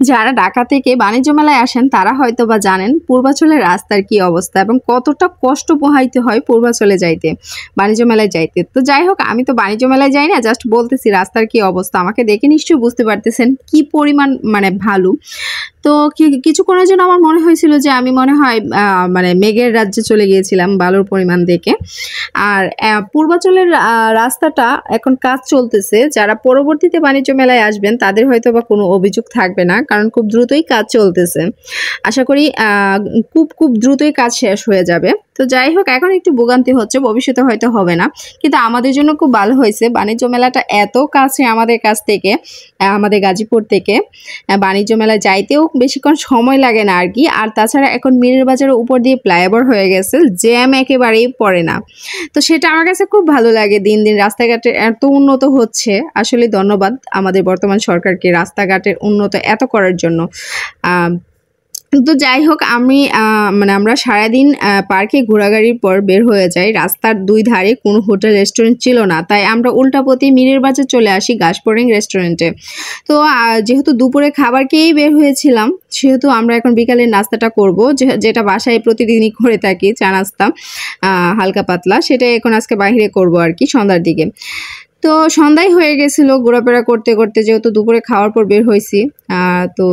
যারা ঢাকা থেকে বাণিজ্য মেলায় আসেন তারা হয়তো বা জানেন পূর্বাচলের রাস্তার কি অবস্থা এবং কতটা কষ্ট পোহাইতে হয় পূর্বাচলে যাইতে, বাণিজ্য মেলায় যাইতে। তো যাই হোক, আমি তো বাণিজ্য মেলায় যাই না, জাস্ট বলতেছি রাস্তার কি অবস্থা। আমাকে দেখে নিশ্চয়ই বুঝতে পারতেছেন কি পরিমাণ মানে ভালো। তো কিছুক্ষণের জন্য আমার মনে হয়েছিল যে আমি মনে হয় মানে মেঘের রাজ্যে চলে গিয়েছিলাম বালুর পরিমাণ দেখে। আর পূর্বাচলের রাস্তাটা এখন কাজ চলতেছে। যারা পরবর্তীতে বাণিজ্য মেলায় আসবেন তাদের হয়তো বা কোনো অভিযোগ থাকবে না, কারণ খুব দ্রুতই কাজ চলতেছে। আশা করি খুব দ্রুতই কাজ শেষ হয়ে যাবে। তো যাই হোক, এখন একটু ভোগান্তি হচ্ছে, ভবিষ্যতে হয়তো হবে না, কিন্তু আমাদের জন্য খুব ভালো হয়েছে। বাণিজ্য মেলাটা এত কাছে আমাদের কাছ থেকে, আমাদের গাজীপুর থেকে বাণিজ্য মেলায় যাইতেও বেশিক্ষণ সময় লাগে না আর কি। আর তাছাড়া এখন মিরের বাজারের উপর দিয়ে ফ্লাইওভার হয়ে গেছে, জ্যাম একেবারেই পড়ে না। তো সেটা আমার কাছে খুব ভালো লাগে। দিন দিন রাস্তাঘাটে এত উন্নত হচ্ছে, আসলে ধন্যবাদ আমাদের বর্তমান সরকারকে রাস্তাঘাটের উন্নত এত করার জন্য। তো যাই হোক, আমরা সারাদিন পার্কে ঘোরাঘুরির পর বের হয়ে যাই। রাস্তার দুই ধারে কোনো হোটেল রেস্টুরেন্ট ছিল না, তাই আমরা উল্টাপথে মিরের বাজার চলে আসি গাছপোড়েং রেস্টুরেন্টে। তো যেহেতু দুপুরে খাবার খেয়েই বের হয়েছিলাম, সেহেতু আমরা এখন বিকালের নাস্তাটা করব, যেটা বাসায় প্রতিদিনই করে থাকি, চা নাস্তা হালকা পাতলা, সেটা এখন আজকে বাইরে করব আর কি সন্ধ্যার দিকে। তো সন্ধ্যায় হয়ে গেছিলো ঘোরাফেরা করতে করতে, যেহেতু দুপুরে খাওয়ার পর বের হয়েছি। তো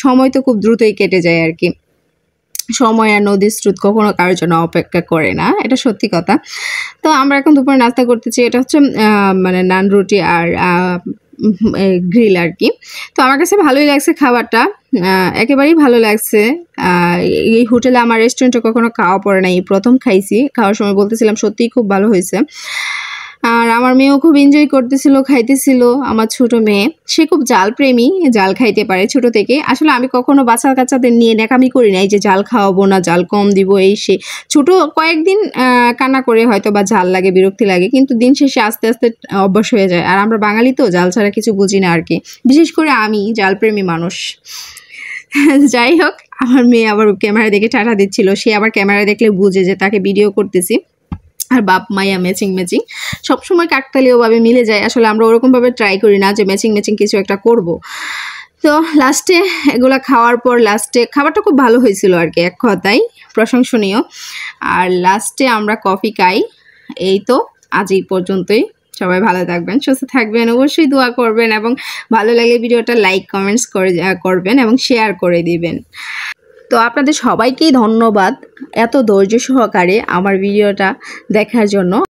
সময় তো খুব দ্রুতই কেটে যায় আর কি। সময় আর নদীর স্রোত কখনো কারোর জন্য অপেক্ষা করে না, এটা সত্যি কথা। তো আমরা এখন দুপুরে নাস্তা করতেছি, এটা হচ্ছে মানে নান রুটি আর গ্রিল আর কি। তো আমার কাছে ভালোই লাগছে খাবারটা, একেবারেই ভালো লাগছে। এই হোটেলে আমার রেস্টুরেন্টে কখনো খাওয়া পড়ে নাই, প্রথম খাইছি। খাওয়ার সময় বলতেছিলাম সত্যিই খুব ভালো হয়েছে। আর আমার মেয়েও খুব এনজয় করতেছিল, খাইতেছিল। আমার ছোট মেয়ে, সে খুব জাল প্রেমী, জাল খাইতে পারে ছোট থেকে। আসলে আমি কখনো বাচ্চা কাচ্চাদের নিয়ে ন্যাকামি করি নাই যে জাল খাওয়াবো না, জাল কম দিব, এই সে। ছোট কয়েকদিন কান্না করে হয়তো বা জাল লাগে, বিরক্তি লাগে, কিন্তু দিন শেষে আস্তে আস্তে অভ্যাস হয়ে যায়। আর আমরা বাঙালি তো জাল ছাড়া কিছু বুঝি না আর কি, বিশেষ করে আমি জাল প্রেমী মানুষ। যাই হোক, আমার মেয়ে আবার ক্যামেরা দেখে টাটা দিচ্ছিল। সে আবার ক্যামেরা দেখলে বুঝে যে তাকে ভিডিও করতেছি। আর বাপ মাইয়া ম্যাচিং সবসময় কাকতালীয়ভাবে মিলে যায়। আসলে আমরা ওরকমভাবে ট্রাই করি না যে ম্যাচিং কিছু একটা করব। তো লাস্টে এগুলা খাওয়ার পর লাস্টে খাবারটা খুব ভালো হয়েছিল আর কি, এক কথায় প্রশংসনীয়। আর লাস্টে আমরা কফি খাই। এই তো আজ এই পর্যন্তই। সবাই ভালো থাকবেন, সুস্থ থাকবেন, অবশ্যই দোয়া করবেন, এবং ভালো লাগলে ভিডিওটা লাইক কমেন্টস করবেন এবং শেয়ার করে দিবেন। তো আপনাদের সবাইকেই ধন্যবাদ এত ধৈর্য সহকারে আমার ভিডিওটা দেখার জন্য।